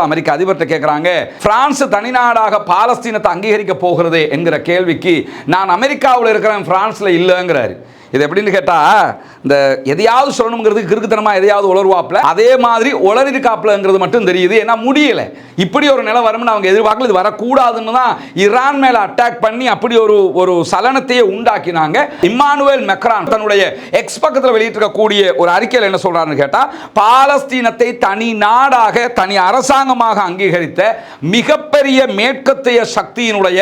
அமெரிக்க அதிபர்கிட்ட கேட்கிறாங்க, பிரான்ஸ் தனிநாடாக பாலஸ்தீனத்தை அங்கீகரிக்க போகிறது என்கிற கேள்விக்கு நான் அமெரிக்காவில் இருக்கிறேன், பிரான்ஸ்ல இல்லைங்கிறாரு. இது எப்படின்னு கேட்டா, இந்த எதையாவது சொல்லணுங்கிறது கிறுக்குத்தனமா எதையாவது உளருவாப்ல, அதே மாதிரி உளறிருக்காப்லங்கிறது மட்டும் தெரியுது. ஏன்னா முடியல, இப்படி ஒரு நிலை வரும்னு அவங்க எதிர்பார்க்கல. இது வரக்கூடாதுன்னு தான் ஈரான் மேல அட்டாக் பண்ணி அப்படி ஒரு சலனத்தையே உண்டாக்கினாங்க. இம்மானுவேல் மெக்ரான் தன்னுடைய எக்ஸ் பக்கத்தில் வெளியிட்டிருக்கக்கூடிய ஒரு அறிக்கையில் என்ன சொல்றாருன்னு கேட்டா, பாலஸ்தீனத்தை தனி நாடாக தனி அரசாங்கமாக அங்கீகரித்த மிகப்பெரிய மேற்கத்திய சக்தியினுடைய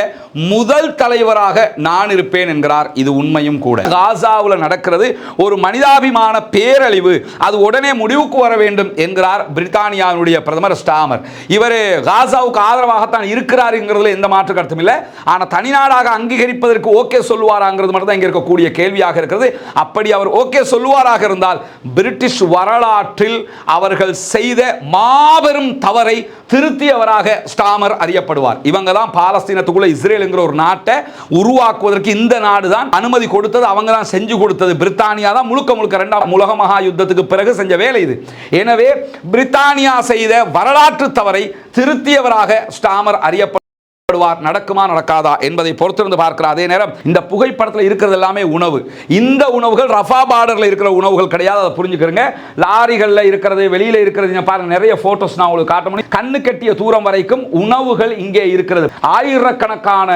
முதல் தலைவராக நான் இருப்பேன் என்கிறார். இது உண்மையும் கூட. காசாவில் நடக்கிறது ஒரு மனிதாபிமான பேரழிவு, அது உடனே முடிவுக்கு வர வேண்டும் என்கிறார் பிரித்தானியாவுடைய பிரதமர் ஸ்டாமர். இவர் காசாவுக்கு ஆதரவாகத்தான் இருக்கிறாருங்கிறதுல எந்த மாற்று கருத்தும் இல்லை. ஆனால் தனிநாடாக அங்கீகரிப்பதற்கு ஓகே சொல்லுவாராங்கிறது மட்டும் தான் இங்கே இருக்கக்கூடிய கேள்வியாக இருக்கிறது. அப்படி அவர் ஓகே சொல்லுவாராக இருந்தால் பிரிட்டிஷ் வரலாற்றில் அவர்கள் செய்த மாபெரும் தவறை திருத்தியவராக ஸ்டாமர் அறியப்படுவார். இவங்க தான் பாலஸ்தீனத்துக்குள்ள இஸ்ரேலுங்கிற ஒரு நாட்டை உருவாக்குவதற்கு இந்த நாடு தான் அனுமதி கொடுத்தது, அவங்க தான் செஞ்சு கொடுத்தது. பிரித்தானியா தான் முழுக்க முழுக்க இரண்டாம் உலக மகா யுத்தத்துக்கு பிறகு செஞ்ச வேலை இது. எனவே பிரித்தானியா செய்த வரலாற்று தவறை திருத்தியவராக ஸ்டாமர் அறியப்படுவார். நடக்குமா நடக்காதா என்பதை பொறுத்திருந்து பார்க்கிறார். அதே நேரம் இந்த புகைப்படத்தில் இருக்கிறது எல்லாமே உணவு. இந்த உணவுகள் ரஃபா பார்டர்ல இருக்கிற உணவுகள் கிடையாது, அதை புரிஞ்சுக்கிறங்க. லாரிகள்ல இருக்கிறது, வெளியில இருக்கிறது பாருங்க, நிறைய போட்டோஸ் நான் உங்களுக்கு காட்ட முடியும். கண்ணு கட்டிய தூரம் வரைக்கும் உணவுகள் இங்கே இருக்கிறது. ஆயிரக்கணக்கான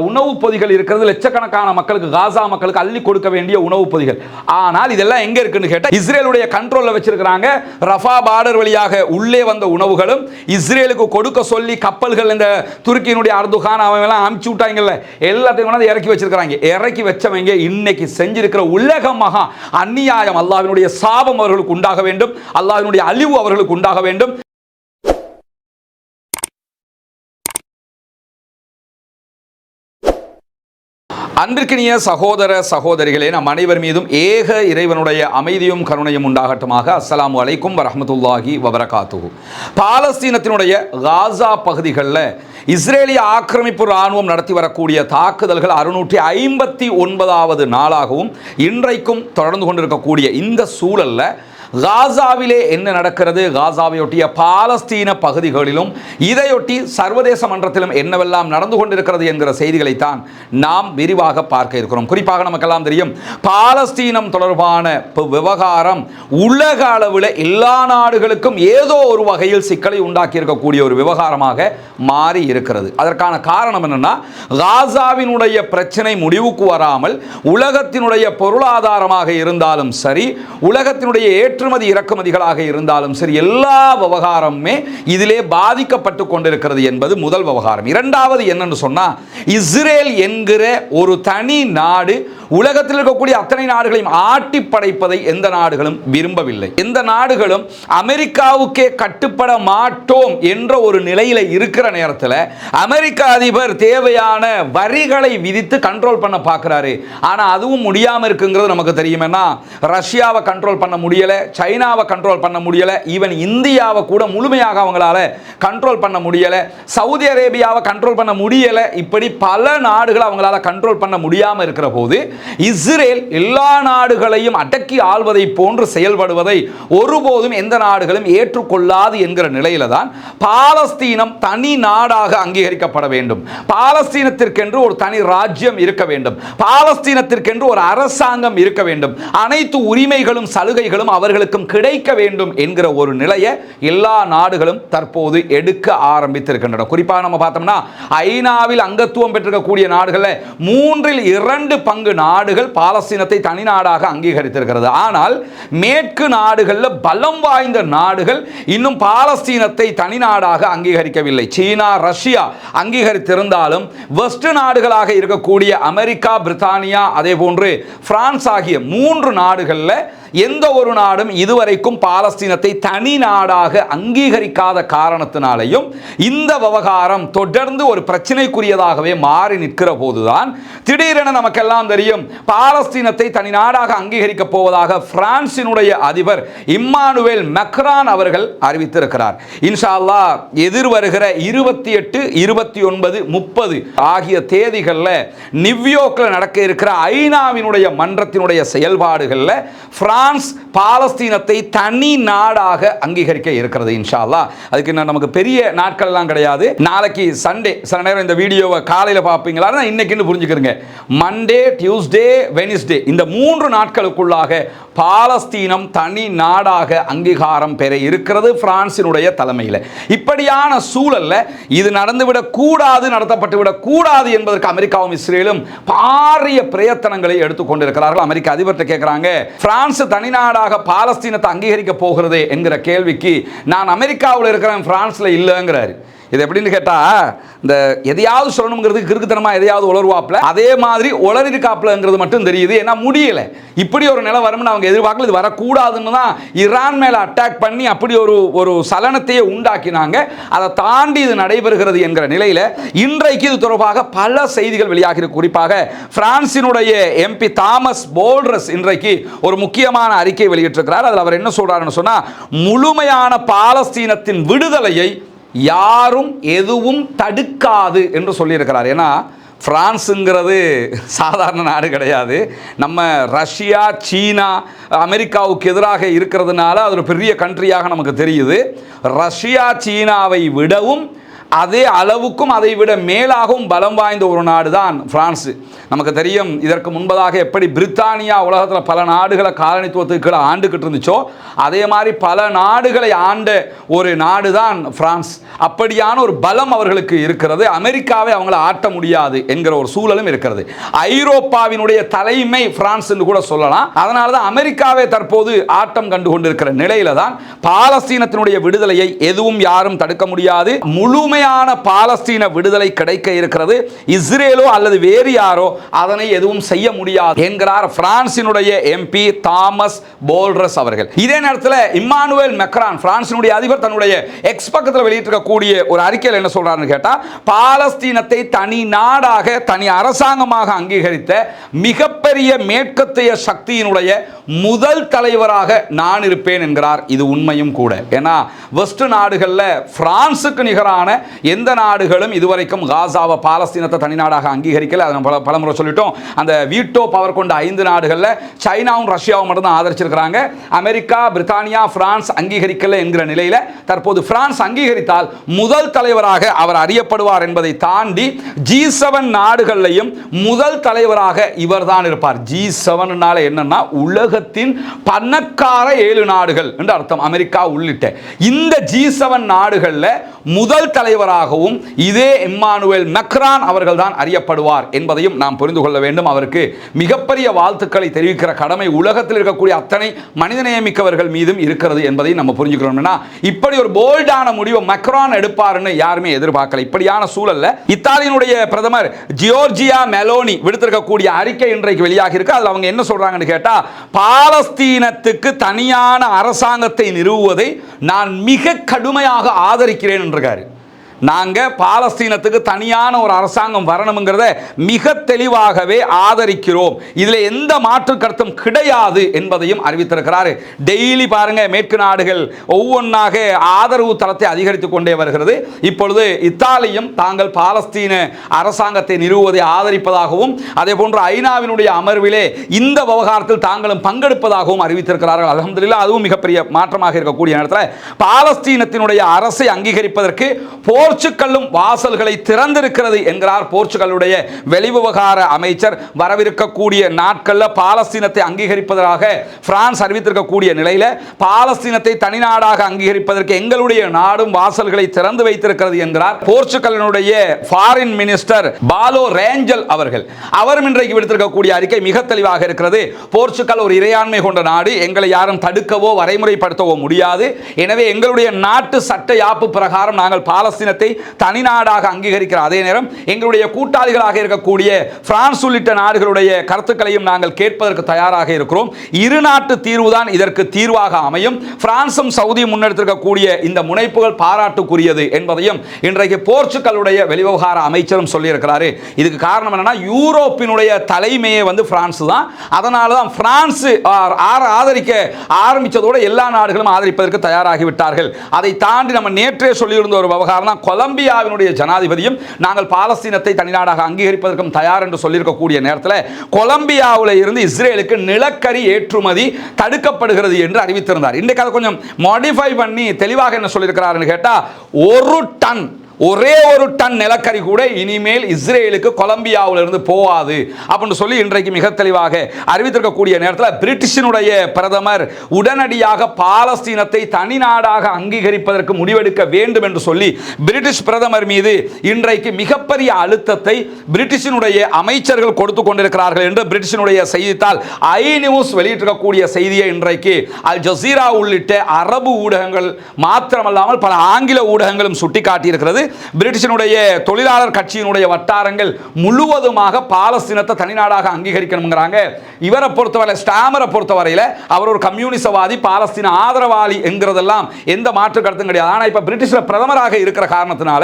உணவு பொதிகள் இருக்கிறது. லட்சக்கணக்கான மக்களுக்கு, காசா மக்களுக்கு அள்ளி கொடுக்க வேண்டிய உணவு பொதிகள். ஆனால் இதெல்லாம் எங்க இருக்குன்னு கேட்டா இஸ்ரேலுடைய கண்ட்ரோல்ல வச்சிருக்கிறாங்க. ரஃபா பார்டர் வழியாக உள்ளே வந்த உணவுகளும் இஸ்ரேலுக்கு கொடுக்க சொல்லி கப்பல்கள் இந்த துருக்கியினுடைய அர்துகான் அவன் எல்லாம் அமுச்சு விட்டாங்கல்ல, எல்லாத்தையும் கொண்டு இறக்கி வச்சிருக்காங்க. இறக்கி வச்சவங்க இன்னைக்கு செஞ்சிருக்கிற உலக மகா அநியாயம். அல்லாஹ்வினுடைய சாபம் அவர்களுக்கு உண்டாக வேண்டும், அல்லாஹ்வினுடைய அழிவு அவர்களுக்கு உண்டாக வேண்டும். அன்பிற்கினிய சகோதர சகோதரிகளே, நம் அனைவர் மீதும் ஏக இறைவனுடைய அமைதியும் கருணையும் உண்டாகட்டுமாக. அஸ்ஸலாமு அலைக்கும் வரஹ்மத்துல்லாஹி வபரகாத்துஹு. பாலஸ்தீனத்தினுடைய காசா பகுதிகளில் இஸ்ரேலிய ஆக்கிரமிப்பு இராணுவம் நடத்தி வரக்கூடிய தாக்குதல்கள் 659வது நாளாகவும் இன்றைக்கும் தொடர்ந்து கொண்டிருக்கக்கூடிய இந்த சூழல்ல காசாவிலே என்ன நடக்கிறது, காசாவையொட்டிய பாலஸ்தீன பகுதிகளிலும் இதையொட்டி சர்வதேச மன்றத்திலும் என்னவெல்லாம் நடந்து கொண்டிருக்கிறது என்கிற செய்திகளைத்தான் நாம் விரிவாக பார்க்க இருக்கிறோம். குறிப்பாக நமக்கெல்லாம் தெரியும், பாலஸ்தீனம் தொடர்பான விவகாரம் உலக அளவில் எல்லா நாடுகளுக்கும் ஏதோ ஒரு வகையில் சிக்கலை உண்டாக்கி இருக்கக்கூடிய ஒரு விவகாரமாக மாறி இருக்கிறது. அதற்கான காரணம் என்னன்னா, காசாவினுடைய பிரச்சனை முடிவுக்கு வராமல் உலகத்தினுடைய பொருளாதாரமாக இருந்தாலும் சரி, உலகத்தினுடைய ஏற்றுமதி இறக்குமதிகளாக இருந்தாலும் சரி, எல்லா விவகாரமுமே இதிலே பாதிக்கப்பட்டு கொண்டிருக்கிறது என்பது முதல் விவகாரம். இரண்டாவது என்னன்னு சொன்னா, இஸ்ரேல் என்கிற ஒரு தனி நாடு உலகத்தில் இருக்கக்கூடிய அத்தனை நாடுகளையும் ஆட்டி படைப்பதை எந்த நாடுகளும் விரும்பவில்லை. எந்த நாடுகளும் அமெரிக்காவுக்கே கட்டுப்பட மாட்டோம் என்ற ஒரு நிலையில இருக்கிற நேரத்தில் அமெரிக்க அதிபர் தேவையான வரிகளை விதித்து கண்ட்ரோல் பண்ண பார்க்கிறாரு. ஆனா அதுவும் முடியாம இருக்குங்கிறது நமக்கு தெரியும். ரஷ்யாவை கண்ட்ரோல் பண்ண முடியல, சைனாவை கண்ட்ரோல் பண்ண முடியல, ஈவன் இந்தியாவை கூட முழுமையாக அவங்களால கண்ட்ரோல் பண்ண முடியல, சவுதி அரேபியாவை கண்ட்ரோல் பண்ண முடியல. இப்படி பல நாடுகள் அவங்களால கண்ட்ரோல் பண்ண முடியாம இருக்கிற போது இஸ்ரேல் எல்லா நாடுகளையும் அடக்கி ஆள்வதை போன்று செயல்படுவதை ஒருபோதும் எந்த நாடுகளும் ஏற்றுக்கொள்ளாது என்கிற நிலையில தான் பாலஸ்தீனம் தனி நாடாக அங்கீகரிக்கப்பட வேண்டும், பாலஸ்தீனத்திற்கென்று ஒரு தனி ராஜ்யம் இருக்க வேண்டும், பாலஸ்தீனத்திற்கென்று ஒரு அரசாங்கம் இருக்க வேண்டும், அனைத்து உரிமைகளும் சலுகைகளும் அவர்களுக்கும் கிடைக்க வேண்டும் என்கிற ஒரு நிலையை எல்லா நாடுகளும் தற்போது எடுக்க ஆரம்பித்திருக்கின்றன. குறிப்பாக நம்ம பார்த்தோம்னா, ஐநாவில் அங்கத்துவம் பெற்றிருக்கக்கூடிய நாடுகளில் 2/3 பங்கு நாடுகள் பாலஸ்தீனத்தை தனி நாடாக அங்கீகரித்திருக்கிறது. ஆனால் மேற்கு நாடுகளில் பலம் வாய்ந்த நாடுகள் இன்னும் பாலஸ்தீனத்தை தனி நாடாக அங்கீகரிக்கவில்லை. சீனா, ரஷ்யா அங்கீகரித்திருந்தாலும் வெஸ்ட் நாடுகளாக இருக்கக்கூடிய அமெரிக்கா, பிரித்தானியா, அதே போன்று பிரான்ஸ் ஆகிய 3 நாடுகளில் எந்த ஒரு நாடும் இதுவரைக்கும் பாலஸ்தீனத்தை தனி நாடாக அங்கீகரிக்காத காரணத்தினாலேயும் இந்த விவகாரம் தொடர்ந்து ஒரு பிரச்சனைக்குரியதாகவே மாறி நிற்கிற போதுதான் திடீரென நமக்கெல்லாம் தெரியும், பாலஸ்தீனத்தை தனி நாடாக அங்கீகரிக்க போவதாக பிரான்சினுடைய அதிபர் இம்மானுவேல் மெக்ரான் அவர்கள் அறிவித்திருக்கிறார். இன்ஷா அல்லாஹ் எதிர்வருகிற 28, 29, 30 ஆகிய தேதிகளில் நியூயார்க்கில் நடக்க இருக்கிற ஐநாவினுடைய மன்றத்தினுடைய செயல்பாடுகளில் பிரான்ஸ் பாலஸ்தீனத்தை தனி நாடாக அங்கீகரிக்க இருக்கிறது இன்ஷா அல்லாஹ். அதுக்கு நமக்கு பெரிய நாட்கள்லாம் கிடையாது. நாளைக்கு சண்டே, சில நேரம் இந்த வீடியோவை காலையில் பார்ப்பீங்களா, இன்னைக்குன்னு புரிஞ்சுக்கிறங்க. மண்டே, டியூஸ்டே, வெனிஸ்டே இந்த 3 நாட்களுக்குள்ளாக பாலஸ்தீனம் தனி நாடாக அங்கீகாரம் பெற இருக்கிறது பிரான்சினுடைய தலைமையில். இப்படியான சூழல்ல இது நடந்துவிடக் கூடாது, நடத்தப்பட்டுவிடக் கூடாது என்பதற்கு அமெரிக்காவும் இஸ்ரேலும் பாரிய பிரயத்தனங்களை எடுத்துக்கொண்டிருக்கிறார்கள். அமெரிக்க அதிபர்கிட்ட கேட்கிறாங்க, பிரான்ஸ் தனிநாடாக பாலஸ்தீனத்தை அங்கீகரிக்க போகிறது என்கிற கேள்விக்கு நான் அமெரிக்காவில் இருக்கிறேன், பிரான்ஸ்ல இல்லைங்கிறாரு. இது எப்படின்னு கேட்டா, இந்த எதையாவது சொல்லணுங்கிறதுக்கு கிறுக்குத்தனமா எதையாவது உளருவாப்ல, அதே மாதிரி உளறிருக்காப்லங்கிறது மட்டும் தெரியுது. ஏன்னா முடியல, இப்படி ஒரு நிலை வரும்னு அவங்க எதிர்பார்க்கல. இது வரக்கூடாதுன்னு தான் ஈரான் மேல அட்டாக் பண்ணி அப்படி ஒரு சலனத்தையே உண்டாக்கினாங்க. அதை தாண்டி இது நடைபெறுகிறது என்கிற நிலையில இன்றைக்கு இது தொடர்பாக பல செய்திகள் வெளியாகி, குறிப்பாக பிரான்சினுடைய எம்பி தாமஸ் போல்ட்ரஸ் இன்றைக்கு ஒரு முக்கியமான அறிக்கை வெளியிட்டிருக்கிறார். அதில் அவர் என்ன சொல்றாருன்னு சொன்னா, முழுமையான பாலஸ்தீனத்தின் விடுதலையை யாரும் எதுவும் தடுக்காது என்று சொல்லியிருக்கிறார். ஏன்னா பிரான்ஸுங்கிறது சாதாரண நாடு கிடையாது. நம்ம ரஷ்யா, சீனா, அமெரிக்காவுக்கு எதிராக இருக்கிறதுனால அது ஒரு பெரிய கண்ட்ரியாக நமக்கு தெரியுது. ரஷ்யா, சீனாவை விடவும் அதே அளவுக்கும் அதை விட மேலாகவும் பலம் வாய்ந்த ஒரு நாடு தான் பிரான்ஸ். நமக்கு தெரியும், இதற்கு முன்பதாக எப்படி பிரித்தானியா உலகத்தில் பல நாடுகளை காலனித்துவத்துக்கு ஆண்டுகிட்டு இருந்துச்சோ, அதே மாதிரி பல நாடுகளை ஆண்ட ஒரு நாடு தான் பிரான்ஸ். அப்படியான ஒரு பலம் அவர்களுக்கு இருக்கிறது. அமெரிக்காவை அவங்கள ஆட்ட முடியாது என்கிற ஒரு சூழலும் இருக்கிறது. ஐரோப்பாவினுடைய தலைமை பிரான்ஸ் என்று கூட சொல்லலாம். அதனால தான் அமெரிக்காவை தற்போது ஆட்டம் கண்டு கொண்டிருக்கிற நிலையில தான் பாலஸ்தீனத்தினுடைய விடுதலையை எதுவும் யாரும் தடுக்க முடியாது. முழுமையான பாலஸ்தீன விடுதலை கிடைக்க இருக்கிறது. இஸ்ரேலோ அல்லது வேறு யாரோ அதனை எதுவும் செய்ய முடியாது என்கிறார் பிரான்சினுடைய எம்பி தாமஸ் போல்ட்ரஸ் அவர்கள். இதே நேரத்தில் இம்மானுவேல் மேக்ரான், பிரான்சினுடைய அதிபர், தன்னுடைய எக்ஸ் பக்கத்தில் வெளியிட்டிருக்கக்கூடிய ஒரு அறிக்கையில் என்ன சொல்றாருன்னு கேட்டா, பாலஸ்தீனத்தை தனி நாடாக, தனி அரசாங்கமாக அங்கீகரித்த மிகப்பெரிய மேற்கத்திய சக்தியினுடைய முதல் தலைவராக நான் இருப்பேன் என்கிறார். இது உண்மையும் கூட. ஏன்னா வெஸ்ட் நாடுகளில் பிரான்சுக்கு நிகரான எந்த நாடுகளும் இதுவரைக்கும் காசாவை, பாலஸ்தீனத்தை தனிநாடாக அங்கீகரிக்கல. அதை பலமுறை சொல்லிட்டோம். அந்த வீட்டோ பவர் கொண்ட 5 நாடுகளில் சைனாவும் ரஷ்யாவும் மட்டும் தான் ஆதரிச்சிருக்கிறாங்க. அமெரிக்கா, பிரித்தானியா, பிரான்ஸ் அங்கீகரிக்கல என்கிற நிலையில் தற்போது பிரான்ஸ் அங்கீகரித்தால் முதல் தலைவராக அவர் அறியப்படுவார் என்பதை தாண்டி G7 நாடுகளிலையும் முதல் தலைவராக இவர் தான் இருப்பார். G7 என்னன்னா உலகத்தின் பணக்கார 7 நாடுகள் என்று அர்த்தம், அமெரிக்கா உள்ளிட்ட. இந்த G7 நாடுகளில் முதல் தலைவராகவும் இதே இம்மானுவேல் மேக்ரான் அவர்கள் தான் அறியப்படுவார் என்பதையும் நாம் புரிந்து கொள்ள வேண்டும். அவருக்கு மிகப்பெரிய வாழ்த்துக்களை தெரிவிக்கிற கடமை உலகத்தில் இருக்கக்கூடிய அத்தனை மனிதநேயமிக்கவர்கள் மீதும் இருக்கிறது என்பதை நம்ம புரிஞ்சுக்கிறோம். இப்படி ஒரு போல்டான முடிவை மேக்ரான் எடுப்பார்னு யாருமே எதிர்பார்க்கல. இப்படியான சூழல்ல இத்தாலியினுடைய பிரதமர் ஜியோர்ஜியா மெலோனி விடுத்திருக்கக்கூடிய அறிக்கை இன்றைக்கு வெளியாகி இருக்கு. அதில் அவங்க என்ன சொல்றாங்கன்னு கேட்டா, பாலஸ்தீனத்துக்கு தனியான அரசாங்கத்தை நிறுவுவதை நான் மிக கடுமையாக ஆதரிக்கிறேன் என்றார். நாங்கள் பாலஸ்தீனத்துக்கு தனியான ஒரு அரசாங்கம் வரணுங்கிறத மிக தெளிவாகவே ஆதரிக்கிறோம், இதில் எந்த மாற்று கருத்தும் கிடையாது என்பதையும் அறிவித்திருக்கிறார். டெய்லி பாருங்க, மேற்கு நாடுகள் ஒவ்வொன்றாக ஆதரவு தளத்தை அதிகரித்துக் கொண்டே வருகிறது. இப்பொழுது இத்தாலியும் தாங்கள் பாலஸ்தீன அரசாங்கத்தை நிறுவுவதை ஆதரிப்பதாகவும், அதே போன்று ஐநாவினுடைய அமர்விலே இந்த விவகாரத்தில் தாங்களும் பங்கெடுப்பதாகவும் அறிவித்திருக்கிறார்கள். அல்ஹம்துலில்லாஹ், அதுவும் மிகப்பெரிய மாற்றமாக இருக்கக்கூடிய நேரத்தில் பாலஸ்தீனத்தினுடைய அரசை அங்கீகரிப்பதற்கு போர்ச்சுகலும் வாசல்களை திறந்திருக்கிறது என்கிறார் போர்ச்சுகலுடைய வெளிவிவகார அமைச்சர். வரவிருக்கக்கூடிய நாட்களில் பாலஸ்தீனத்தை அங்கீகரிப்பதாக பிரான்ஸ் அறிவித்திருக்கக்கூடிய நிலையில் பாலஸ்தீனத்தை தனிநாடாக அங்கீகரிப்பதற்கு எங்களுடைய நாடும் வாசல்களை திறந்து வைத்திருக்கிறது என்கிறார் போர்ச்சுகலினுடைய ஃபாரின் மினிஸ்டர் பாலோ ரேஞ்சல் அவர்கள். அவரும் இன்றைக்கு விடுத்திருக்கக்கூடிய அறிக்கை மிக தெளிவாக இருக்கிறது. போர்ச்சுகல் ஒரு இறையாண்மை கொண்ட நாடு, எங்களை யாரும் தடுக்கவோ வரைமுறைப்படுத்தவோ முடியாது. எனவே எங்களுடைய நாட்டு சட்ட யாப்பு பிரகாரம் நாங்கள் பாலஸ்தீனத்தை தனிநாடாக அங்கீகரிக்கிற அதே நேரம் எங்களுடைய கூட்டாளிகளாக இருக்கக்கூடிய பிரான்ஸ் உள்ளிட்ட நாடுகளுடைய கருத்துக்களையும் நாங்கள் கேட்பதற்கு தயாராக இருக்கிறோம். இரு நாட்டு தீர்வுதான் இதற்கு தீர்வாக அமையும். பிரான்சும் சவுதியும் முன்னெடுத்திருக்கக்கூடிய இந்த முனைப்புகள் பாராட்டுக்குரியது என்பதையும் இன்றைக்கு போர்ச்சுகலுடைய வெளிவிவகார அமைச்சரும் சொல்லியிருக்கிறாரு. இதுக்கு காரணம் என்னன்னா, யூரோப்பினுடைய தலைமையே பிரான்ஸ் தான். அதனால தான் பிரான்ஸ் ஆதரிக்க ஆரம்பித்ததோடு எல்லா நாடுகளும் ஆதரிப்பதற்கு தயாராகிவிட்டார்கள். அதை தாண்டி நம்ம நேற்றே சொல்லியிருந்த ஒரு விவகாரம் தான் கொலம்பியாவினுடைய ஜனாதிபதியும் நாங்கள் பாலஸ்தீனத்தை தனிநாடாக அங்கீகரிப்பதற்கும் தயார் என்று சொல்லியிருக்கக்கூடிய நேரத்தில் கொலம்பியாவில் இருந்து இஸ்ரேலுக்கு நிலக்கரி ஏற்றுமதி தடுக்கப்படுகிறது என்று அறிவித்திருந்தார். இன்றைக்கு அதை கொஞ்சம் மாடிஃபை பண்ணி தெளிவாக என்ன சொல்லியிருக்கிறார் கேட்டா, ஒரே ஒரு டன் நிலக்கரி கூட இனிமேல் இஸ்ரேலுக்கு கொலம்பியாவிலிருந்து போகாது அப்படின்னு சொல்லி இன்றைக்கு மிக தெளிவாக அறிவித்திருக்கக்கூடிய நேரத்தில் பிரிட்டிஷினுடைய பிரதமர் உடனடியாக பாலஸ்தீனத்தை தனி நாடாக அங்கீகரிப்பதற்கு முடிவெடுக்க வேண்டும் என்று சொல்லி பிரிட்டிஷ் பிரதமர் மீது இன்றைக்கு மிகப்பெரிய அழுத்தத்தை பிரிட்டிஷினுடைய அமைச்சர்கள் கொடுத்து கொண்டிருக்கிறார்கள் என்று பிரிட்டிஷினுடைய செய்தித்தாள் ஐ நியூஸ் வெளியிட்டிருக்கக்கூடிய செய்தியை இன்றைக்கு அல் ஜசீரா உள்ளிட்ட அரபு ஊடகங்கள் மாத்திரமல்லாமல் பல ஆங்கில ஊடகங்களும் சுட்டிக்காட்டியிருக்கிறது. பிரிட்டிஷனுடைய தொழிலாளர் கட்சியினுடைய வட்டாரங்கள் முழுவதுமாக பாலஸ்தீனத்தை தனிநாடாக அங்கீகரிக்கணும்ங்கறாங்க. இவரை பொறுத்தவரை, ஸ்டாமரை பொறுத்தவரையில் அவர் ஒரு கம்யூனிசவாதி, பாலஸ்தீன ஆதரவாளி என்கிறதெல்லாம் எந்த மாற்று கருத்தும் கிடையாது. ஆனால் இப்போ பிரிட்டிஷில் பிரதமராக இருக்கிற காரணத்தினால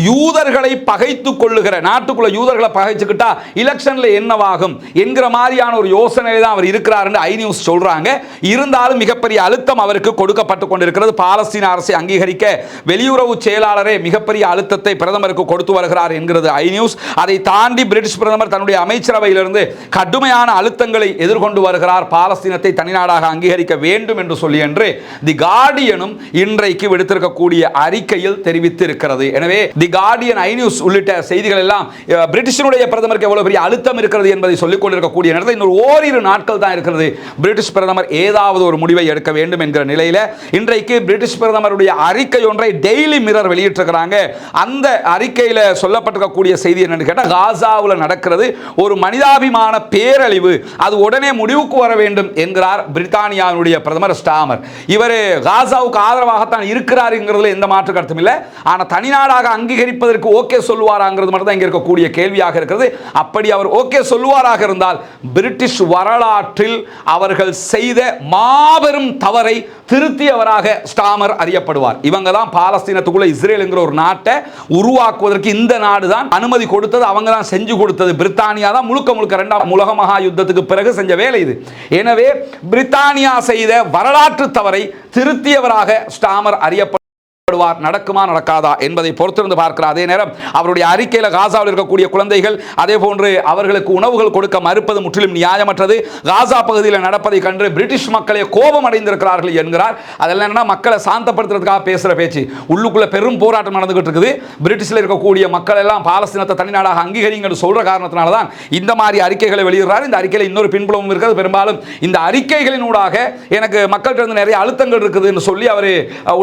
யூதர்களை பகைத்து கொள்ளுகிற, நாட்டுக்குள்ள யூதர்களை பகைச்சுக்கிட்டா எலெக்ஷன்ல என்னவாகும் என்கிற மாதிரியான ஒரு யோசனையில் தான் அவர் இருக்கிறார் என்று ஐ நியூஸ் சொல்றாங்க. இருந்தாலும் மிகப்பெரிய அழுத்தம் அவருக்கு கொடுக்கப்பட்டு கொண்டிருக்கிறது. பாலஸ்தீன அரசை அங்கீகரிக்க வெளியுறவு செயலாளரே மிகப்பெரிய அழுத்தத்தை பிரதமருக்கு கொடுத்து வருகிறார் என்கிறது ஐ நியூஸ். அதை தாண்டி பிரிட்டிஷ் பிரதமர் தன்னுடைய அமைச்சரவையிலிருந்து கடுமையான அழுத்தங்களை எதிர்கொண்டு வருகிறார். பாலஸ்தீனத்தை தனிநாடாக அங்கீகரிக்க வேண்டும் என்று சொல்லி என்று தி கார்டியனும் இன்றைக்கு விடுத்திருக்கக்கூடிய அறிக்கையில் தெரிவித்து இருக்கிறது. எனவே தி கார்டியன், ஐ நியூஸ் உள்ளிட்ட செய்திகள் எல்லாம் பிரிட்டிஷனுடைய பிரதமருக்கு எவ்வளவு பெரிய அழுத்தம் இருக்கிறது என்பதை சொல்லிக் கொண்டிருக்கக்கூடிய நேரத்தில் இன்னொரு ஓரிரு நாட்கள் தான் இருக்கிறது பிரிட்டிஷ் பிரதமர் ஏதாவது ஒரு முடிவை எடுக்க வேண்டும் என்கிற நிலையில் இன்றைக்கு பிரிட்டிஷ் பிரதமருடைய அறிக்கை ஒன்றை டெய்லி மிரர் வெளியிட்டிருக்கிறாங்க. அந்த அறிக்கையில் சொல்லப்பட்டிருக்கக்கூடிய செய்தி என்னன்னு கேட்டால், காசாவில் நடக்கிறது ஒரு மனிதாபிமான பேரழிவு, அது உடனே முடிவுக்கு வர வேண்டும் என்கிறார் பிரித்தானியாவுடைய பிரதமர் ஸ்டாமர். இவர் காசாவுக்கு ஆதரவாகத்தான் இருக்கிறார் என்கிறதுல எந்த மாற்று கருத்தும் இல்லை. ஆனால் தனிநாடாக அங்கீகரிப்பதற்கு ஓகே சொல்லுவாராங்கிறது மட்டும் தான் இங்கே இருக்கக்கூடிய கேள்வியாக இருக்கிறது. அப்படி அவர் ஓகே சொல்லுவாராக இருந்தால் பிரிட்டிஷ் வரலாற்றில் அவர்கள் செய்த மாபெரும் தவறை திருத்தியவராக ஸ்டாமர் அறியப்படுவார். இவங்க தான் பாலஸ்தீனத்துக்குள்ள இஸ்ரேல் என்கிற ஒரு நாட்டை உருவாக்குவதற்கு இந்த நாடு தான் அனுமதி கொடுத்தது, அவங்க தான் செஞ்சு கொடுத்தது. பிரித்தானியா தான் முழுக்க முழுக்க இரண்டாம் உலக மகா யுத்தத்துக்கு பிறகு செஞ்ச வேலை இது. எனவே பிரித்தானியா செய்த வரலாற்று தவறை திருத்தியவராக ஸ்டாமர் அறியப்படுவார். நடக்குமா நடக்காதா என்பதை பொறுத்திருந்து பார்க்கிறார். அதே நேரம் அவருடைய அறிக்கையில் காசாவில் இருக்கக்கூடிய குழந்தைகள், அதே போன்று அவர்களுக்கு உணவுகள் கொடுக்க மறுப்பது முற்றிலும் நியாயமற்றது. காசா பகுதியில் நடப்பதை கண்டு பிரிட்டிஷ் மக்களே கோபம் அடைந்திருக்கிறார்கள் என்கிறார். அதெல்லாம் என்ன, மக்களை சாந்தப்படுத்துறதுக்காக பேசுகிற பேச்சு. உள்ளுக்குள்ள பெரும் போராட்டம் நடந்துகிட்டு இருக்குது. பிரிட்டிஷில் இருக்கக்கூடிய மக்கள் எல்லாம் பாலஸ்தீனத்தை தனிநாடாக அங்கீகரிங்கன்னு சொல்ற காரணத்தினால தான் இந்த மாதிரி அறிக்கைகளை வெளியிடுறார். இந்த அறிக்கையில் இன்னொரு பின்புலமும் இருக்கிறது. பெரும்பாலும் இந்த அறிக்கைகளினூடாக எனக்கு மக்கள்கிட்ட நிறைய அழுத்தங்கள் இருக்குதுன்னு சொல்லி அவர்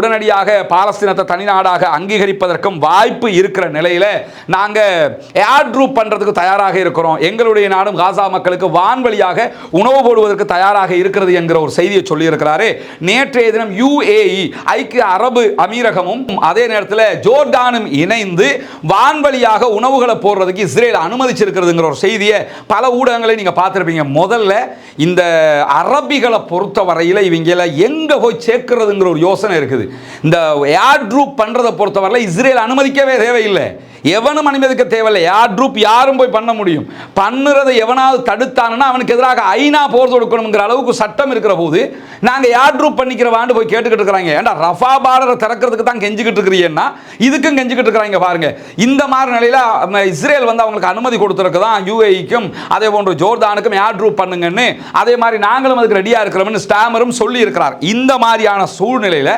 உடனடியாக பாலஸ்தீனத்தை தனிநாடாக அங்கீகரிப்பதற்கும் வாய்ப்பு இருக்கிற நிலையில் நாங்கள் ஏர் ட்ரூப் பண்றதுக்கு தயாராக இருக்கிறோம், எங்களுடைய நாடும் காசா மக்களுக்கு வான்வழியாக உணவு போடுவதற்கு தயாராக இருக்கிறது என்கிற ஒரு செய்தியை சொல்லி இருக்கிறாரு. நேற்றைய தினம் UAE, ஐக்கிய அரபு அமீரகமும் அதே நேரத்தில் ஜோர்டானும் இணைந்து வான்வழியாக உணவுகளை போடுறதுக்கு இஸ்ரேல் அனுமதிச்சிருக்கிறதுங்கிற ஒரு செய்தியை பல ஊடகங்களை நீங்க பார்த்திருப்பீங்க. முதல்ல இந்த அரபிகளை பொறுத்த வரையில் இவங்க எங்க போய் சேர்க்கிறதுங்கிற ஒரு யோசனை இருக்குது. இந்த ஏர் ட்ரூப் பண்றதை பொறுத்தவரை இஸ்ரேல் அனுமதிக்கவே தேவையில்லை, எவனும் அனுமதிக்க தேவையில்லை. ஏர் ட்ரூப் யாரும் போய் பண்ண முடியும். பண்ணுறதை எவனாவது தடுத்தானுன்னா அவனுக்கு எதிராக ஐநா போர் தொடுக்கணுங்கிற அளவுக்கு சட்டம் இருக்கிற போது நாங்கள் ஏர் ட்ரூப் பண்ணிக்கிறவான்னு போய் கேட்டுக்கிட்டு இருக்கிறாங்க. ஏன்டா ரஃபா பார்டரை திறக்கிறதுக்கு தான் கெஞ்சிக்கிட்டு இருக்கிறீங்கன்னா இதுக்கும் கெஞ்சிக்கிட்டு இருக்கிறாங்க பாருங்க. இந்த மாதிரி நிலையில் இஸ்ரேல் வந்து அவங்களுக்கு அனுமதி கொடுத்துருக்குதான் UAEக்கும் அதே போன்று ஜோர்தானுக்கும் ஏர் ட்ரூப் பண்ணுங்கன்னு. அதே மாதிரி நாங்களும் அதுக்கு ரெடியாக இருக்கிறோம்னு ஸ்டாமரும் சொல்லி இருக்கிறார். இந்த மாதிரியான சூழ்நிலையில்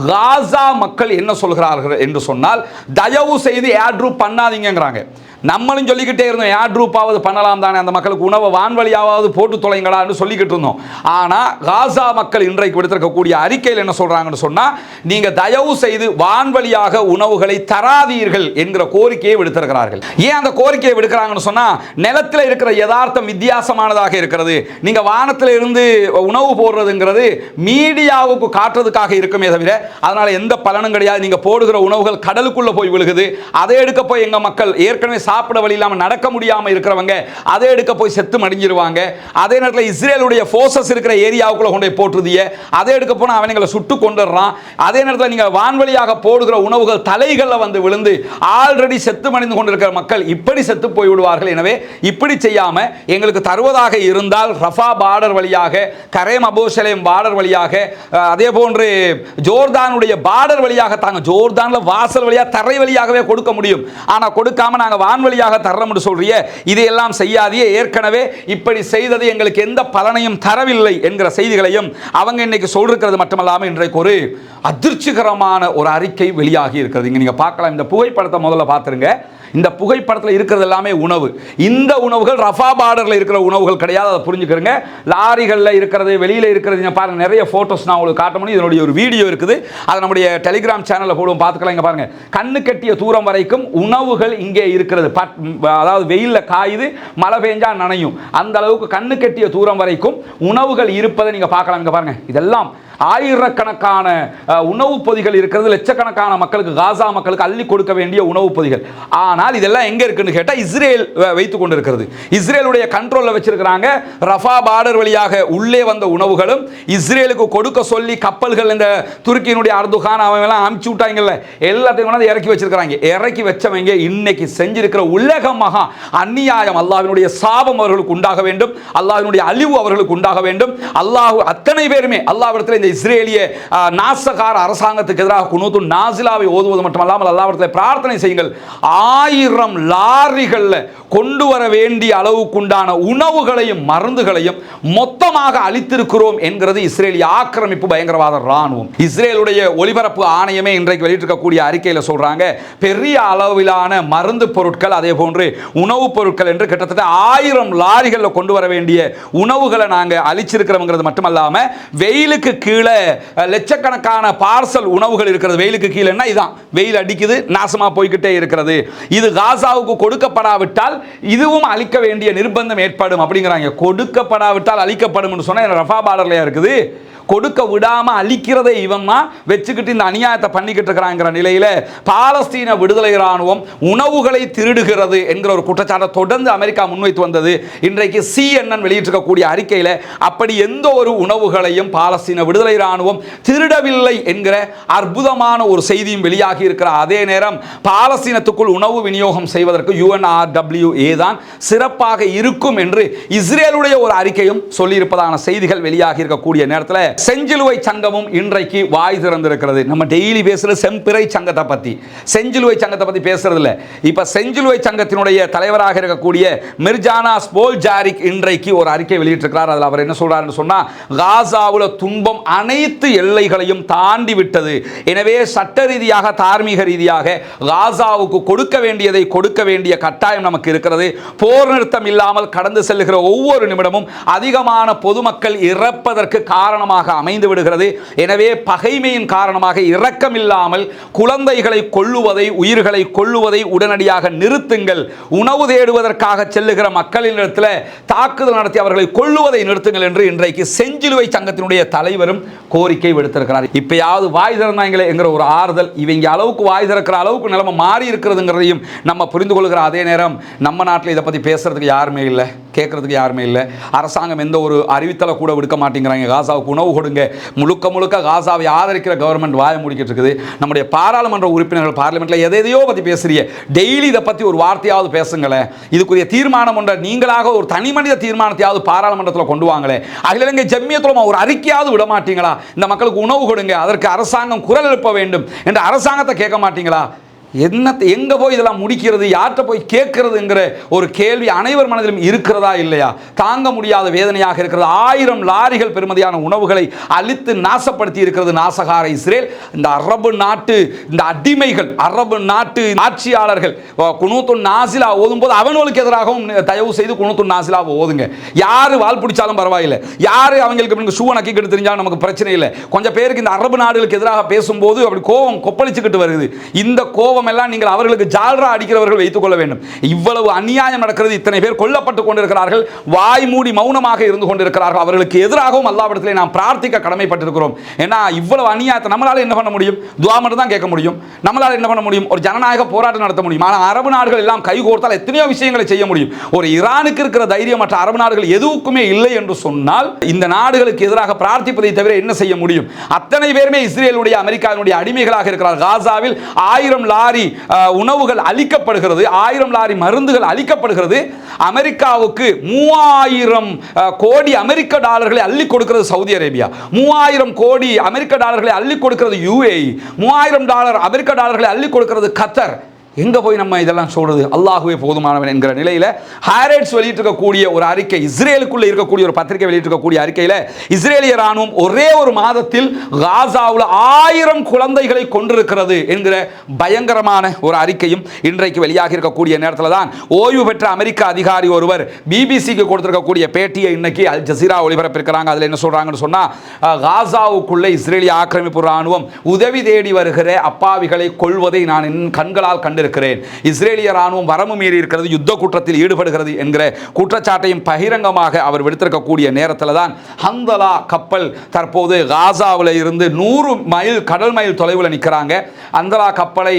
காசா மக்கள் என்ன சொல்கிறார்கள் என்று சொன்னால், தயவு செய்து ஏர் ட்ரூப் பண்ணாதீங்கிறாங்க. நம்மளும் சொல்லிக்கிட்டே இருந்தோம் ஏர் ட்ரூப்பாவது பண்ணலாம் தானே, அந்த மக்களுக்கு உணவை வான்வழியாவது போட்டு தொலைங்களான்னு சொல்லிக்கிட்டு இருந்தோம். ஆனால் காசா மக்கள் இன்றைக்கு விடுத்திருக்கக்கூடிய அறிக்கையில் என்ன சொல்றாங்கன்னு சொன்னால், நீங்கள் தயவு செய்து வான்வழியாக உணவுகளை தராதீர்கள் என்கிற கோரிக்கையை விடுத்திருக்கிறார்கள். ஏன் அந்த கோரிக்கையை விடுக்கிறாங்கன்னு சொன்னால், நிலத்தில் இருக்கிற யதார்த்தம் வித்தியாசமானதாக இருக்கிறது. நீங்கள் வானத்தில் இருந்து உணவு போடுறதுங்கிறது மீடியாவுக்கு காட்டுறதுக்காக இருக்குமே தவிர அதனால எந்த பலனும் கிடையாது. நீங்கள் போடுகிற உணவுகள் கடலுக்குள்ள போய் விழுகுது, அதை எடுக்க போய் எங்கள் மக்கள் ஏற்கனவே சாப்பிட வழி இல்லாமல் நடக்க முடியாமல் இருக்கிறவங்க அதை எடுக்க போய் செத்து மடிஞ்சிருவாங்க. அதே நேரத்தில் இஸ்ரேலுடைய ஃபோர்ஸஸ் இருக்கிற ஏரியாவுக்குள்ள கொண்டு போய் போட்டுருதிய அதை எடுக்க போனால் அவங்களை சுட்டு கொண்டுடுறான். அதே நேரத்தில் நீங்கள் வான்வழியாக போடுகிற உணவுகள் தலைகளில் வந்து விழுந்து ஆல்ரெடி செத்து மடிந்து கொண்டிருக்கிற மக்கள் இப்படி செத்து போய் விடுவார்கள். எனவே இப்படி செய்யாம எங்களுக்கு தருவதாக இருந்தால் ரஃபா பார்டர் வழியாக, கரேம் அபோஷலேம் பார்டர் வழியாக, அதே போன்று ஜோர்தானுடைய பார்டர் வழியாக தாங்க. ஜோர்தான்ல வாசல் வழியாக தரை வழியாகவே கொடுக்க முடியும். ஆனா கொடுக்காம நாங்க வான் வழியாக தர்றோம்னு சொல்றிய, இதையெல்லாம் செய்யாதே. ஏற்கனவே இப்படி செய்தது எங்களுக்கு எந்த பலனையும் தரவில்லை என்கிற செய்திகளையும் அவங்க இன்னைக்கு சொல்றது மட்டுமல்லாமல் இன்றைக்கு ஒரு அதிர்ச்சிகரமான ஒரு அறிக்கை வெளியாகி இருக்கிறது. இங்க நீங்க பார்க்கலாம். இந்த புகைப்படத்தை முதல்ல பார்த்துருங்க. இந்த புகைப்படத்தில் இருக்கிறது எல்லாமே உணவு. இந்த உணவுகள் ரஃபா பார்டரில் இருக்கிற உணவுகள் கிடையாது, அதை புரிஞ்சுக்கிறங்க. லாரிகளில் இருக்கிறது, வெளியில் இருக்கிறது. நீங்கள் பாருங்கள், நிறைய ஃபோட்டோஸ் நான் உங்களுக்கு காட்ட முடியும். இதனுடைய ஒரு வீடியோ இருக்குது, அதை நம்முடைய டெலிகிராம் சேனலில் போடுவோம், பார்த்துக்கலாம். இங்கே பாருங்கள், கண்ணு கட்டிய தூரம் வரைக்கும் உணவுகள் இங்கே இருக்கிறது. அதாவது வெயிலில் காயுது, மழை பெஞ்சா நனையும், அந்த அளவுக்கு கண்ணு கட்டிய தூரம் வரைக்கும் உணவுகள் இருப்பதை நீங்கள் பார்க்கலாம். இங்கே பாருங்கள், இதெல்லாம் ஆயிரக்கணக்கான உணவுப் பொதிகள் இருக்கிறது. லட்சக்கணக்கான மக்களுக்கு, காசா மக்களுக்கு அள்ளி கொடுக்க வேண்டிய உணவுப் பொதிகள். ஆனால் இதெல்லாம் எங்க இருக்குன்னு கேட்டால் இஸ்ரேல் வைத்துக் கொண்டிருக்கிறது. இஸ்ரேலுடைய கண்ட்ரோலில் வச்சிருக்கிறாங்க. ரஃபா பார்டர் வழியாக உள்ளே வந்த உணவுகளும் இஸ்ரேலுக்கு கொடுக்க சொல்லி கப்பல்கள், இந்த துருக்கியினுடைய அர்துகான் அவங்கெல்லாம் அனுப்பிச்சு விட்டாங்கல்ல, எல்லாத்தையும் கொண்டு இறக்கி வச்சிருக்கிறாங்க. இறக்கி வச்சவங்க இன்னைக்கு செஞ்சிருக்கிற உலக மகா அநியாயம். அல்லாஹ்வினுடைய சாபம் அவர்களுக்கு உண்டாக வேண்டும், அல்லாஹ்வினுடைய அழிவு அவர்களுக்கு உண்டாக வேண்டும். அல்லாஹ் அத்தனை பேருமே அல்லாஹ்விடத்தில் இந்த இஸ்ரேலிய நாசகார அரசாங்கத்துக்கு எதிராக குனூத்து நாசிலாவை ஓதுவது மட்டுமல்லாமல் அல்லாஹ்விடத்தில் பிரார்த்தனை செய்யுங்கள். 1000 லாரிகளில் கொண்டு வர வேண்டிய அளவுக்குண்டான உணவுகளையும் மருந்துகளையும் மொத்தமாக அளித்திருக்கிறோம் என்கிறது இஸ்ரேலிய ஆக்கிரமிப்பு பயங்கரவாத ராணுவம். இஸ்ரேலுடைய ஒலிபரப்பு ஆணையமே இன்றைக்கு வெளியிட்டிருக்கக்கூடிய அறிக்கையில் சொல்றாங்க, பெரிய அளவிலான மருந்து பொருட்கள், அதே போன்று உணவுப் பொருட்கள் என்று கிட்டத்தட்ட 1000 லாரிகளில் கொண்டு வர வேண்டிய உணவுகளை நாங்கள் அளிச்சிருக்கிறோங்கிறது மட்டுமல்லாம வெயிலுக்கு கீழே லட்சக்கணக்கான பார்சல் உணவுகள் இருக்கிறது. வெயிலுக்கு கீழே இதான் வெயில் அடிக்குது, நாசமா போய்கிட்டே இருக்கிறது. இது காசாவுக்கு கொடுக்கப்படாவிட்டால் இதுவும் அளிக்க வேண்டிய நிர்பந்தம் ஏற்படும் அப்படிங்கிறாங்க. கொடுக்கப்படாவிட்டால் அளிக்கப்படும் சொன்னா ரஃபா பார்டர்லயா இருக்குது. கொடுக்க விடாம அழிக்கிறதை இவன் வச்சுக்கிட்டு இந்த அநியாயத்தை பண்ணிக்கிட்டு இருக்கிறாங்கிற நிலையில பாலஸ்தீன விடுதலை ராணுவம் உணவுகளை திருடுகிறது என்கிற ஒரு குற்றச்சாட்டை தொடர்ந்து அமெரிக்கா முன்வைத்து வந்தது. இன்றைக்கு CNN வெளியிட்டிருக்கக்கூடிய அறிக்கையில் அப்படி எந்த ஒரு உணவுகளையும் பாலஸ்தீன விடுதலை ராணுவம் திருடவில்லை என்கிற அற்புதமான ஒரு செய்தியும் வெளியாகி இருக்கிற அதே நேரம் பாலஸ்தீனத்துக்குள் உணவு விநியோகம் செய்வதற்கு UNRWA தான் சிறப்பாக இருக்கும் என்று இஸ்ரேலுடைய ஒரு அறிக்கையும் சொல்லியிருப்பதான செய்திகள் வெளியாகி இருக்கக்கூடிய நேரத்தில் செஞ்சிலுவை சங்கமும் இன்றைக்கு வாய் திறந்திருக்கிறது. நம்ம டெய்லி பேசுற செம்பிறை சங்கத்தை பத்தி, செஞ்சிலுவை சங்கத்தை பத்தி பேசுறது இல்ல. இப்ப செஞ்சிலுவை சங்கத்தினுடைய தலைவராக இருக்கக்கூடிய மிர்ஜானா ஸ்போல்ஜாரிக் இன்றைக்கு ஒரு அறிக்கை வெளியிட்டிருக்கிறார். அதில் அவர் என்ன சொல்றாருன்னு சொன்னா, காசாவுல துன்பம் அனைத்து எல்லைகளையும் தாண்டி விட்டது. எனவே சட்ட ரீதியாக, தார்மீக ரீதியாக காசாவுக்கு கொடுக்க வேண்டியதை கொடுக்க வேண்டிய கட்டாயம் நமக்கு இருக்கிறது. போர் நிறுத்தம் இல்லாமல் கடந்து செல்லுகிற ஒவ்வொரு நிமிடமும் அதிகமான பொதுமக்கள் இறப்பதற்கு காரணமாக அமைந்து விடுகிறது. எனவே பகைமையின் காரணமாக இரக்கம் இல்லாமல் குழந்தைகளை கொல்லுவதை, உயிர்களை கொல்லுவதை உடனடியாக நிறுத்துங்கள். உணவு தேடுவதற்காக செல்லுகிற மக்களின் இடத்தில் தாக்குதல் நடத்தி அவர்களை கொல்லுவதை நிறுத்துங்கள் என்று இன்றைக்கு செஞ்சிலுவை சங்கத்தினுடைய தலைவரும் கோரிக்கை விடுத்திருக்கிறார். இப்பயாவது வாய் திறந்தாங்களே என்கிற ஒரு ஆறுதல், இவங்க அளவுக்கு வாய் திறக்கிற அளவுக்கு நிலைமை மாறி இருக்கிறதுங்கிறதையும் நம்ம புரிந்து கொள்கிற அதே நேரம் நம்ம நாட்டில் இதை பற்றி பேசுறதுக்கு யாருமே இல்லை, கேட்கறதுக்கு யாருமே இல்லை. அரசாங்கம் எந்த ஒரு அறிவித்தலை கூட விடுக்க மாட்டேங்கிறாங்க. காசாவுக்கு உணவு கொடுங்க, முழுக்க முழுக்க காசாவை ஆதரிக்கிற கவர்மெண்ட் வாய முடிக்கிட்டு இருக்குது. நம்முடைய பாராளுமன்ற உறுப்பினர்கள் பார்லிமெண்ட்ல எதையோ பற்றி பேசுறீங்க, டெய்லி இதை பற்றி ஒரு வார்த்தையாவது பேசுங்களேன். இதுக்குரிய தீர்மானம் ஒன்ற நீங்களாக ஒரு தனி மனித தீர்மானத்தையாவது பாராளுமன்றத்தில் கொண்டு வாங்களே. அகில இலங்கை ஜம்மியத்துலமா ஒரு அறிக்கையாவது விட மாட்டீங்களா? இந்த மக்களுக்கு உணவு கொடுங்க, அதற்கு அரசாங்கம் குரல் எழுப்ப வேண்டும் என்று அரசாங்கத்தை கேட்க மாட்டீங்களா? என்னத்தை எங்கே போய் இதெல்லாம் முடிக்கிறது, யார்கிட்ட போய் கேட்கறதுங்கிற ஒரு கேள்வி அனைவர் மனதிலும் இருக்கிறதா இல்லையா? தாங்க முடியாத வேதனையாக இருக்கிறது. 1000 லாரிகள் பெருமதியான உணவுகளை அழித்து நாசப்படுத்தி இருக்கிறது நாசகார இஸ்ரேல். இந்த அரபு நாட்டு இந்த அடிமைகள், அரபு நாட்டு ஆட்சியாளர்கள் குனூத்து நாசிலா ஓதும் போது அவங்களுக்கு எதிராகவும் தயவு செய்து குனூத்து நாசிலாவை ஓதுங்க. யாரு வால் பிடிச்சாலும் பரவாயில்லை, யாரு அவங்களுக்கு ஷூ நக்கிக்கிட்டு தெரிஞ்சாலும் நமக்கு பிரச்சனை இல்லை. கொஞ்சம் பேருக்கு இந்த அரபு நாடுகளுக்கு எதிராக பேசும்போது அப்படி கோபம் கொப்பளிச்சுக்கிட்டு வருது. இந்த கோபம் சம்பவம் எல்லாம் நீங்கள் அவர்களுக்கு ஜால்ரா அடிக்கிறவர்கள் வைத்துக் கொள்ள வேண்டும். இவ்வளவு அநியாயம் நடக்கிறது, இத்தனை பேர் கொல்லப்பட்டுக் கொண்டிருக்கிறார்கள், வாய் மூடி மௌனமாக இருந்து கொண்டிருக்கிறார்கள். அவர்களுக்கு எதிராகவும் அல்லாஹ்விடத்திலே நாம் பிரார்த்திக்க கடமைப்பட்டிருக்கிறோம். ஏன்னா இவ்வளவு அநியாயத்தை நம்மளால என்ன பண்ண முடியும்? துஆ மட்டும் தான் கேட்க முடியும். நம்மளால என்ன பண்ண முடியும்? ஒரு ஜனநாயக போராட்டம் நடத்த முடியும். ஆனால் அரபு நாடுகள் எல்லாம் கைகோர்த்தால் எத்தனையோ விஷயங்களை செய்ய முடியும். ஒரு ஈரானுக்கு இருக்கிற தைரியம் மற்ற அரபு நாடுகள் எதுவுக்குமே இல்லை என்று சொன்னால் இந்த நாடுகளுக்கு எதிராக பிரார்த்திப்பதை தவிர என்ன செய்ய முடியும்? அத்தனை பேருமே இஸ்ரேலுடைய அமெரிக்காவினுடைய அடிமைகளாக இருக்கிறார். காசாவில் 1000 லாரி உணவுகள் அளிக்கப்படுகிறது, 1000 லாரி மருந்துகள் அளிக்கப்படுகிறது. அமெரிக்காவுக்கு 3000 கோடி அமெரிக்க டாலர்களை அள்ளி கொடுக்கிறது சவுதி அரேபியா, 3000 கோடி அமெரிக்க டாலர்களை அள்ளி கொடுக்கிறது UAE, 3000 அமெரிக்க டாலர்களை அள்ளி கொடுக்கிறது கத்தர். எங்க போய் நம்ம இதெல்லாம் சொல்றது? அல்லாஹ்வே போதுமானவன் என்கிற நிலையில ஹாரெட்ஸ் வெளியிட்டிருக்கக்கூடிய ஒரு அறிக்கை, இஸ்ரேலுக்குள்ள இருக்கக்கூடிய ஒரு பத்திரிகை வெளியிட்டிருக்கக்கூடிய அறிக்கையில இஸ்ரேலிய ராணுவம் ஒரே ஒரு மாதத்தில் காசாவில் 1000 குழந்தைகளை கொண்டிருக்கிறது என்கிற பயங்கரமான ஒரு அறிக்கையும் இன்றைக்கு வெளியாகி இருக்கக்கூடிய நேரத்தில் தான் ஓய்வு பெற்ற அமெரிக்க அதிகாரி ஒருவர் பிபிசிக்கு கொடுத்திருக்கக்கூடிய பேட்டியை இன்னைக்கு அல் ஜசீரா ஒளிபரப்பிருக்கிறாங்க. அதில் என்ன சொல்றாங்கன்னு சொன்னா, காசாவுக்குள்ள இஸ்ரேலிய ஆக்கிரமிப்பு ராணுவம் உதவி தேடி வருகிற அப்பாவிகளை கொள்வதை நான் என் கண்களால் கண்டிருக்கிறேன். இஸ்ரேலிய ராணுவம் வரம்பு மீறி இருக்கிறது, யுத்த குற்றத்தில் ஈடுபடுகிறது என்கிற குற்றச்சாட்டையும் பகிரங்கமாக அவர் விடுத்திருக்கக்கூடிய நேரத்தில் தான் ஹந்தலா கப்பல் தற்போது காசாவில் இருந்து 100 மைல் கடல் மைல் தொலைவில் நிற்கிறாங்க. ஹந்தலா கப்பலை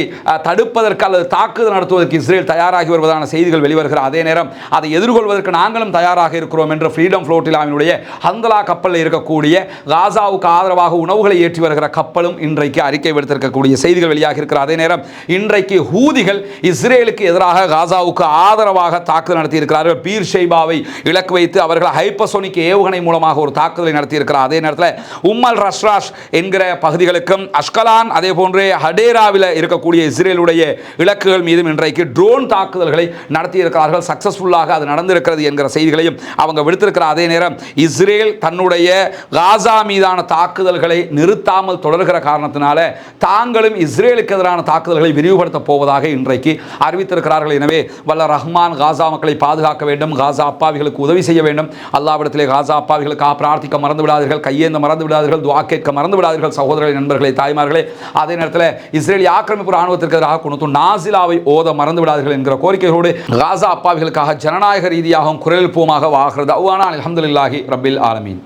தடுப்பதற்கு அல்லது தாக்குதல் நடத்துவதற்கு இஸ்ரேல் தயாராகி வருவதான செய்திகள் வெளிவருகிற அதே நேரம் அதை எதிர்கொள்வதற்கு நாங்களும் தயாராக இருக்கிறோம் என்று ஃப்ரீடம் ஃப்ளோட்டிலாவினுடைய ஹந்தலா கப்பலில் இருக்கக்கூடிய காசாவுக்கு ஆதரவாக உணவுகளை ஏற்றி வருகிற கப்பலும் இன்றைக்கு அறிக்கை விடுத்திருக்கக்கூடிய செய்திகள் வெளியாக இருக்கிற அதே நேரம் இன்றைக்கு ஹூதிகள் இஸ்ரேலுக்கு எதிராக காசாவுக்கு ஆதரவாக தாக்குதல் நடத்தி இருக்கிறார்கள். பீர் ஷைபாவை இலக்கு வைத்து அவர்கள் ஹைப்பர்சோனிக் ஏவுகணை மூலமாக ஒரு தாக்குதலை நடத்தி இருக்கிறார். அதே நேரத்தில் உம்மல் ரஷ்ராஷ் என்கிற பகுதிகளுக்கும் அஷ்கலான் அதே போன்று ஹடேராவில் இருக்கக்கூடிய இஸ்ரேலுடைய இலக்குகள் மீதும் இன்றைக்கு ட்ரோன் தாக்குதல்களை நடத்தி இருக்கிறார்கள். சக்சஸ்ஃபுல்லாக அது நடந்திருக்கிறது என்கிற செய்திகளையும் அவங்க விடுத்திருக்கிற அதே நேரம் இஸ்ரேல் தன்னுடைய காசா மீதான தாக்குதல்களை நிறுத்தாமல் தொடர்கிற காரணத்தினால தாங்களும் இஸ்ரேலுக்கு எதிரான தாக்குதல்களை விரிவுபடுத்த போவதாக இன்றைக்கு அறிவித்திருக்கிறார்கள். எனவே வல்ல ரஹ்மான் காசா மக்களை பாதுகாக்க வேண்டும், காசா அப்பாவிகளுக்கு உதவி செய்ய வேண்டும். அல்லாஹ்விடத்திலே காசா அப்பாவிகளுக்காக பிரார்த்திக்க மறந்து விடாதீர்கள், கையேந்த மறந்து விடாதீர்கள், துஆ கேட்க மறந்து விடாதீர்கள் சகோதரர்களே, நண்பர்களே, தாய்மார்களே. அதே நேரத்தில் இஸ்ரேலிய ஆக்கிரமிப்பு ராணுவத்திற்கு எதிராக குனுத்து நாசிலாவை ஓத மறந்து விடாதீர்கள் என்கிற கோரிக்கையோடு காசா அப்பாவிகளுக்காக ஜனநாயக ரீதியாகவும் குரல் எழுப்புவோமாக வாகிறது. அல்ஹம்துலில்லாஹி ரப்பில் ஆலமீன்.